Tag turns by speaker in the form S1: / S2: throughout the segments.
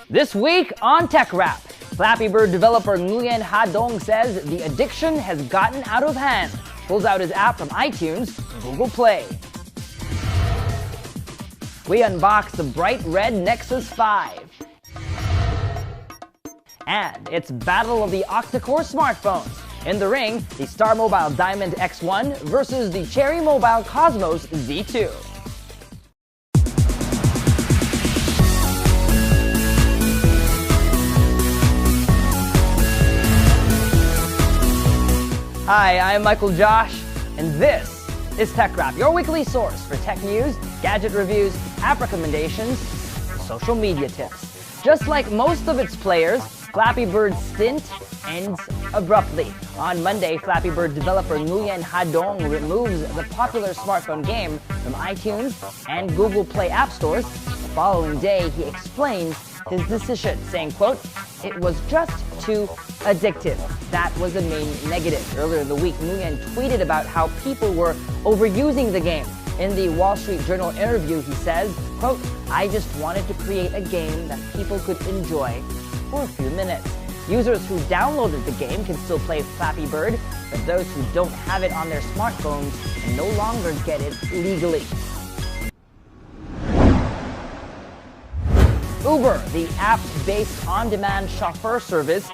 S1: This week on Tech Wrap, Flappy Bird developer Nguyen Ha-dong says the addiction has gotten out of hand, pulls out his app from iTunes, Google Play. We unbox the bright red Nexus 5. And it's Battle of the Octa-core smartphones. In the ring, the Star Mobile Diamond X1 versus the Cherry Mobile Cosmos Z2. Hi, I'm Michael Josh, and this is Tech Wrap, your weekly source for tech news, gadget reviews, app recommendations, and social media tips. Just like most of its players, Flappy Bird's stint ends abruptly. On Monday, Flappy Bird developer Nguyen Ha-dong removes the popular smartphone game from iTunes and Google Play app stores. The following day, he explains his decision, saying, quote, "It was just too addictive. That was the main negative." Earlier in the week, Nguyen tweeted about how people were overusing the game. In the Wall Street Journal interview, he says, quote, "I just wanted to create a game that people could enjoy for a few minutes. Users who downloaded the game can still play Flappy Bird, but those who don't have it on their smartphones can no longer get it legally." Uber, the app-based on-demand chauffeur service,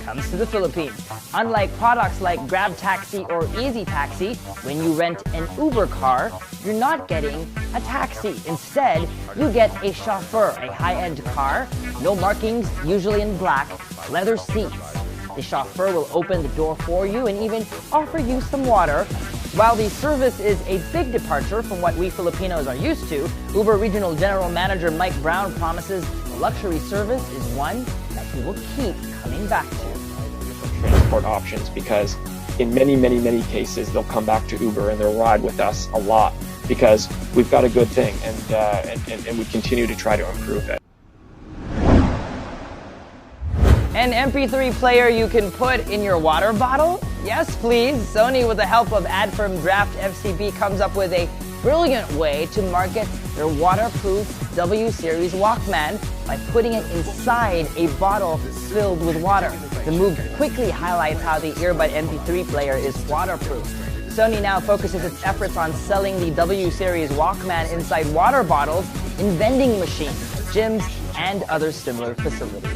S1: comes to the Philippines. Unlike products like Grab Taxi or Easy Taxi, when you rent an Uber car, you're not getting a taxi. Instead, you get a chauffeur, a high-end car, no markings, usually in black, leather seats. The chauffeur will open the door for you and even offer you some water. While the service is a big departure from what we Filipinos are used to, Uber Regional General Manager Mike Brown promises the luxury service is one that he will keep coming back to.
S2: Transport options, because in many cases they'll come back to Uber and they'll ride with us a lot because we've got a good thing and we continue to try to improve it.
S1: An MP3 player you can put in your water bottle? Yes, please. Sony, with the help of ad firm Draft FCB, comes up with a brilliant way to market their waterproof W Series Walkman by putting it inside a bottle filled with water. The move quickly highlights how the earbud MP3 player is waterproof. Sony now focuses its efforts on selling the W Series Walkman inside water bottles in vending machines, gyms, and other similar facilities.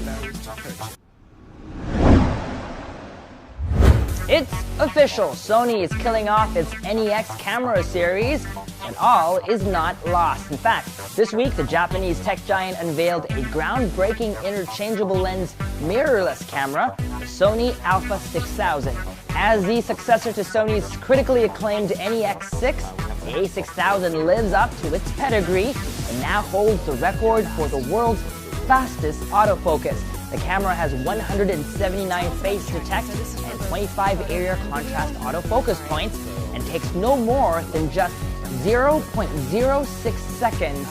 S1: It's official. Sony is killing off its NEX camera series, and all is not lost. In fact, this week, the Japanese tech giant unveiled a groundbreaking interchangeable lens mirrorless camera, the Sony Alpha 6000. As the successor to Sony's critically acclaimed NEX6, the A6000 lives up to its pedigree and now holds the record for the world's fastest autofocus. The camera has 179 face detect and 25 area contrast autofocus points and takes no more than just 0.06 seconds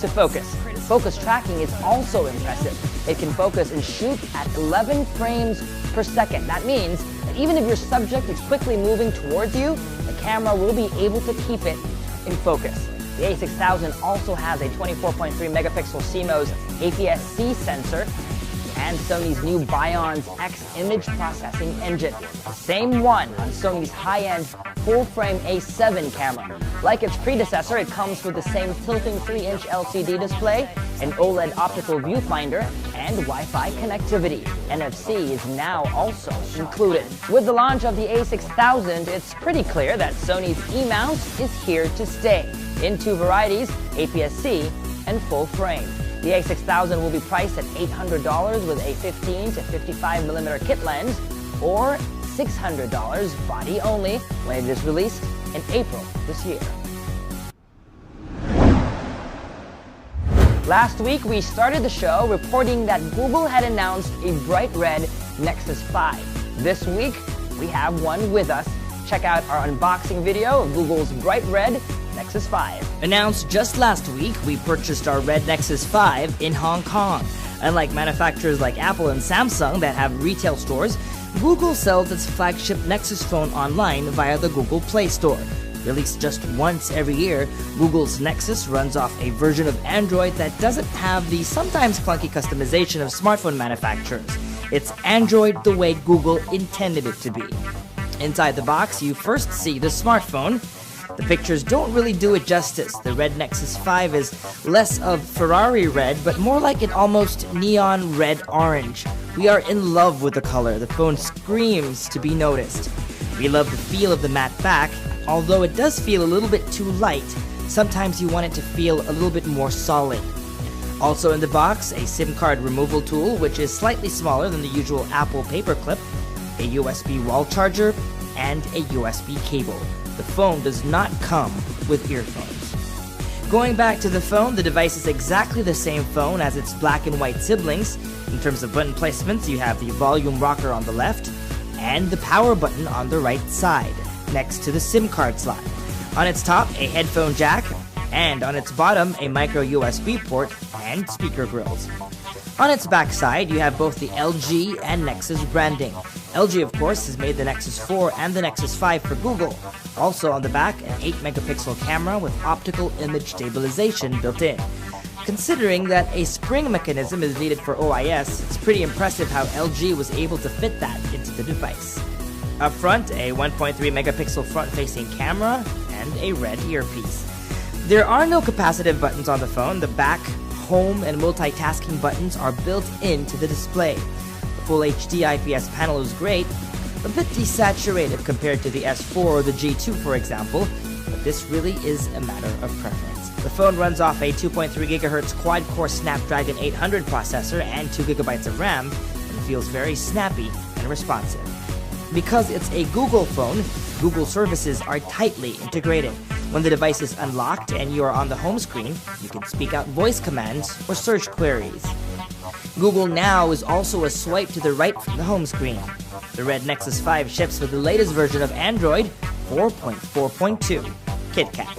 S1: to focus. Focus tracking is also impressive. It can focus and shoot at 11 frames per second. That means that even if your subject is quickly moving towards you, the camera will be able to keep it in focus. The A6000 also has a 24.3 megapixel CMOS APS-C sensor and Sony's new Bion's X image processing engine, the same one on Sony's high-end full-frame A7 camera. Like its predecessor, it comes with the same tilting 3-inch LCD display, an OLED optical viewfinder, and Wi-Fi connectivity. NFC is now also included. With the launch of the A6000, it's pretty clear that Sony's E-mount is here to stay, in two varieties, APS-C and full-frame. The A6000 will be priced at $800 with a 15 to 55mm kit lens, or $600 body only when it is released in April this year. Last week, we started the show reporting that Google had announced a bright red Nexus 5. This week, we have one with us. Check out our unboxing video of Google's bright red Nexus 5. Announced just last week, we purchased our red Nexus 5 in Hong Kong. Unlike manufacturers like Apple and Samsung that have retail stores, Google sells its flagship Nexus phone online via the Google Play Store.
S3: Released just once every year, Google's Nexus runs off a version of Android that doesn't have the sometimes clunky customization of smartphone manufacturers. It's Android the way Google intended it to be. Inside the box, you first see the smartphone. The pictures don't really do it justice. The red Nexus 5 is less of Ferrari red, but more like an almost neon red-orange. We are in love with the color. The phone screams to be noticed. We love the feel of the matte back, although it does feel a little bit too light. Sometimes you want it to feel a little bit more solid. Also in the box, a SIM card removal tool, which is slightly smaller than the usual Apple paperclip, a USB wall charger, and a USB cable. The phone does not come with earphones. Going back to the phone, the device is exactly the same phone as its black and white siblings. In terms of button placements, you have the volume rocker on the left and the power button on the right side, next to the SIM card slot. On its top, a headphone jack, and on its bottom, a micro USB port and speaker grills. On its back side, you have both the LG and Nexus branding. LG, of course, has made the Nexus 4 and the Nexus 5 for Google. Also on the back, an 8-megapixel camera with optical image stabilization built in. Considering that a spring mechanism is needed for OIS, it's pretty impressive how LG was able to fit that into the device. Up front, a 1.3-megapixel front-facing camera and a red earpiece. There are no capacitive buttons on the phone. The back, home, and multitasking buttons are built into the display. The Full HD IPS panel is great, a bit desaturated compared to the S4 or the G2 for example, but this really is a matter of preference. The phone runs off a 2.3 GHz quad-core Snapdragon 800 processor and 2 GB of RAM, and feels very snappy and responsive. Because it's a Google phone, Google services are tightly integrated. When the device is unlocked and you are on the home screen, you can speak out voice commands or search queries. Google Now is also a swipe to the right from the home screen. The red Nexus 5 ships with the latest version of Android 4.4.2, KitKat.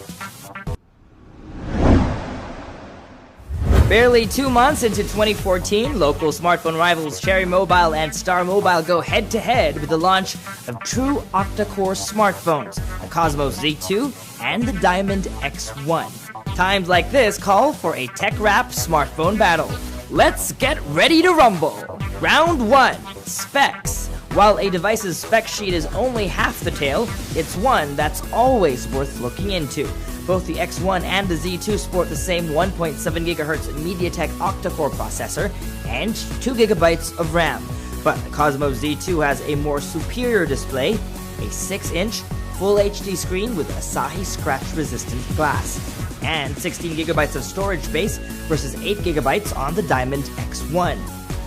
S3: Barely 2 months into 2014, local smartphone rivals Cherry Mobile and Star Mobile go head-to-head with the launch of true octa-core smartphones, the Cosmos Z2 and the Diamond X1. Times like this call for a tech-wrapped smartphone battle. Let's get ready to rumble! Round 1, Specs. While a device's spec sheet is only half the tale, it's one that's always worth looking into. Both the X1 and the Z2 sport the same 1.7 GHz MediaTek octa-core processor and 2 GB of RAM. But the Cosmos Z2 has a more superior display, a 6-inch Full HD screen with Asahi scratch-resistant glass, and 16 GB of storage space versus 8 GB on the Diamond X1.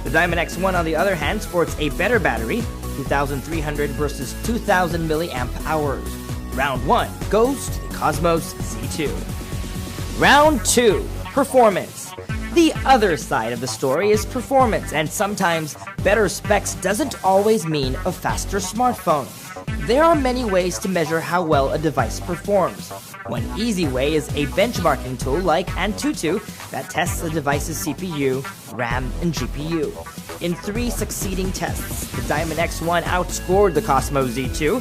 S3: The Diamond X1, on the other hand, sports a better battery, 2,300 versus 2,000 mAh. Round 1 goes to the Cosmos Z2. Round 2, Performance. The other side of the story is performance, and sometimes better specs doesn't always mean a faster smartphone. There are many ways to measure how well a device performs. One easy way is a benchmarking tool like Antutu that tests a device's CPU, RAM, and GPU. In 3 succeeding tests, the Diamond X1 outscored the Cosmos Z2,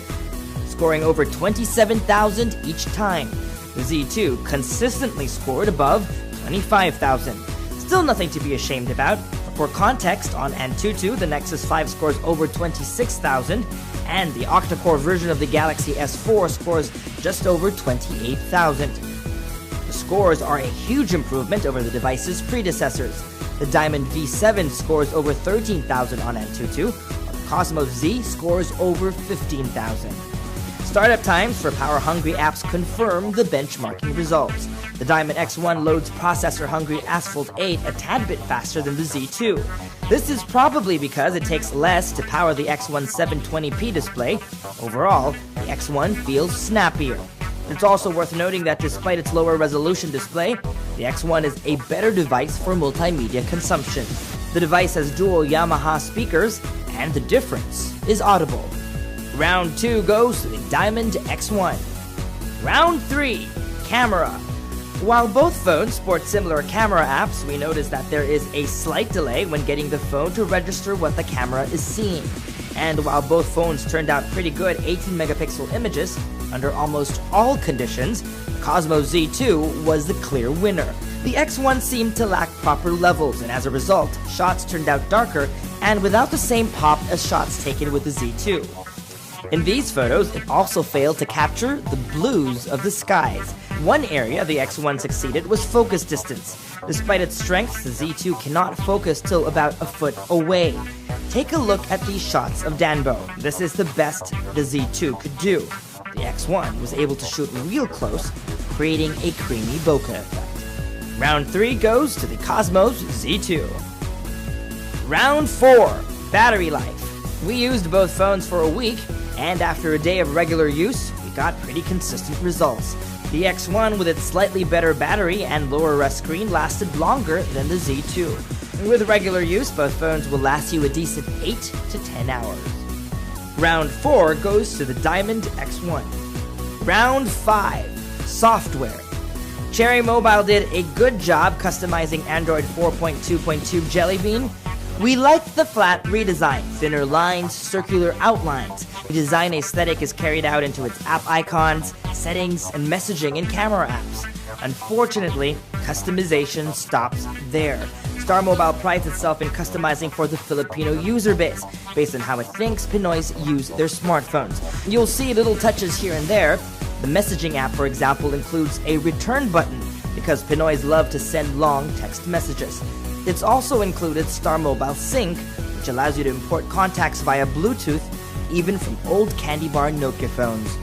S3: scoring over 27,000 each time. The Z2 consistently scored above 25,000. Still nothing to be ashamed about. For context, on Antutu, the Nexus 5 scores over 26,000, and the octa-core version of the Galaxy S4 scores just over 28,000. The scores are a huge improvement over the device's predecessors. The Diamond V7 scores over 13,000 on Antutu, while the Cosmos Z scores over 15,000. Startup times for power-hungry apps confirm the benchmarking results. The Diamond X1 loads processor-hungry Asphalt 8 a tad bit faster than the Z2. This is probably because it takes less to power the X1 720p display. Overall, the X1 feels snappier. It's also worth noting that despite its lower resolution display, the X1 is a better device for multimedia consumption. The device has dual Yamaha speakers, and the difference is audible. Round 2 goes to the Diamond X1. Round 3, Camera. While both phones sport similar camera apps, we notice that there is a slight delay when getting the phone to register what the camera is seeing. And while both phones turned out pretty good 18 megapixel images, under almost all conditions, the Cosmo Z2 was the clear winner. The X1 seemed to lack proper levels, and as a result, shots turned out darker and without the same pop as shots taken with the Z2. In these photos, it also failed to capture the blues of the skies. One area the X1 succeeded was focus distance. Despite its strengths, the Z2 cannot focus till about a foot away. Take a look at these shots of Danbo. This is the best the Z2 could do. The X1 was able to shoot real close, creating a creamy bokeh effect. Round 3 goes to the Cosmos Z2. Round 4, battery life. We used both phones for a week, and after a day of regular use, we got pretty consistent results. The X1 with its slightly better battery and lower res screen lasted longer than the Z2. With regular use, both phones will last you a decent 8 to 10 hours. Round 4 goes to the Diamond X1. Round 5, software. Cherry Mobile did a good job customizing Android 4.2.2 Jelly Bean. We liked the flat redesign, thinner lines, circular outlines. The design aesthetic is carried out into its app icons, settings, and messaging and camera apps. Unfortunately, customization stops there. Star Mobile prides itself in customizing for the Filipino user base, based on how it thinks Pinoys use their smartphones. You'll see little touches here and there. The messaging app, for example, includes a return button, because Pinoys love to send long text messages. It's also included Star Mobile Sync, which allows you to import contacts via Bluetooth, even from old candy bar Nokia phones.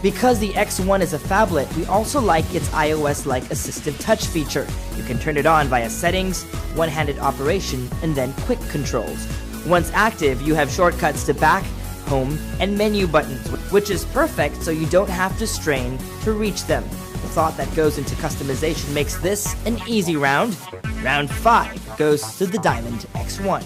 S3: Because the X1 is a phablet, we also like its iOS-like assistive touch feature. You can turn it on via settings, one-handed operation, and then quick controls. Once active, you have shortcuts to back, home, and menu buttons, which is perfect so you don't have to strain to reach them. The thought that goes into customization makes this an easy round. Round 5 goes to the Diamond X1.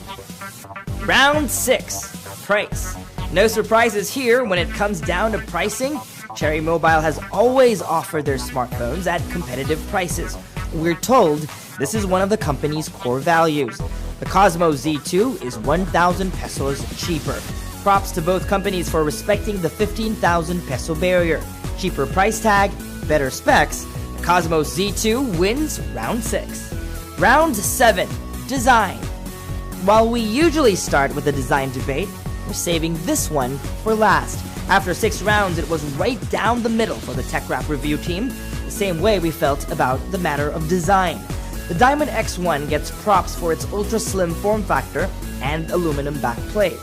S3: Round 6, price. No surprises here when it comes down to pricing. Cherry Mobile has always offered their smartphones at competitive prices. We're told this is one of the company's core values. The Cosmo Z2 is 1,000 pesos cheaper. Props to both companies for respecting the 15,000 peso barrier. Cheaper price tag, better specs. The Cosmo Z2 wins round 6. Round 7, design. While we usually start with a design debate, we're saving this one for last. After 6 rounds, it was right down the middle for the Tech Rap review team, the same way we felt about the matter of design. The Diamond X1 gets props for its ultra-slim form factor and aluminum backplate.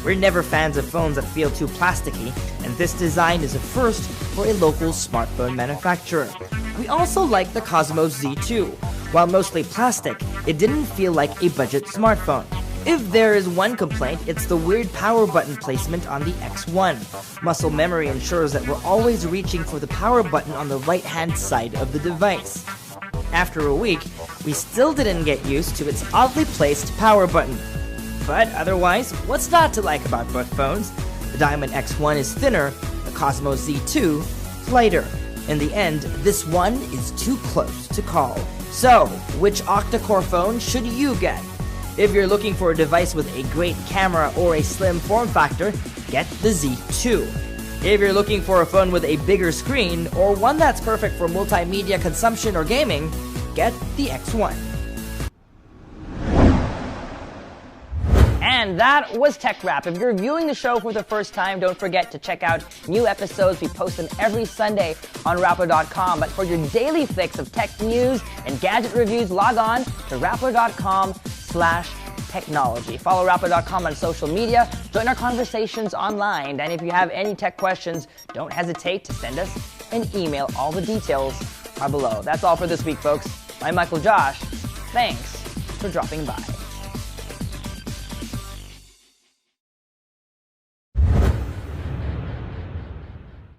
S3: We're never fans of phones that feel too plasticky, and this design is a first for a local smartphone manufacturer. We also like the Cosmo Z2. While mostly plastic, it didn't feel like a budget smartphone. If there is one complaint, it's the weird power button placement on the X1. Muscle memory ensures that we're always reaching for the power button on the right-hand side of the device. After a week, we still didn't get used to its oddly placed power button. But otherwise, what's not to like about both phones? The Diamond X1 is thinner, the Cosmo Z2 is lighter. In the end, this one is too close to call. So, which octa-core phone should you get? If you're looking for a device with a great camera or a slim form factor, get the Z2. If you're looking for a phone with a bigger screen or one that's perfect for multimedia consumption or gaming, get the X1.
S1: And that was Tech Rap. If you're viewing the show for the first time, don't forget to check out new episodes. We post them every Sunday on Rappler.com. But for your daily fix of tech news and gadget reviews, log on to Rappler.com/technology. Follow Rappler.com on social media. Join our conversations online. And if you have any tech questions, don't hesitate to send us an email. All the details are below. That's all for this week, folks. I'm Michael Josh. Thanks for dropping by.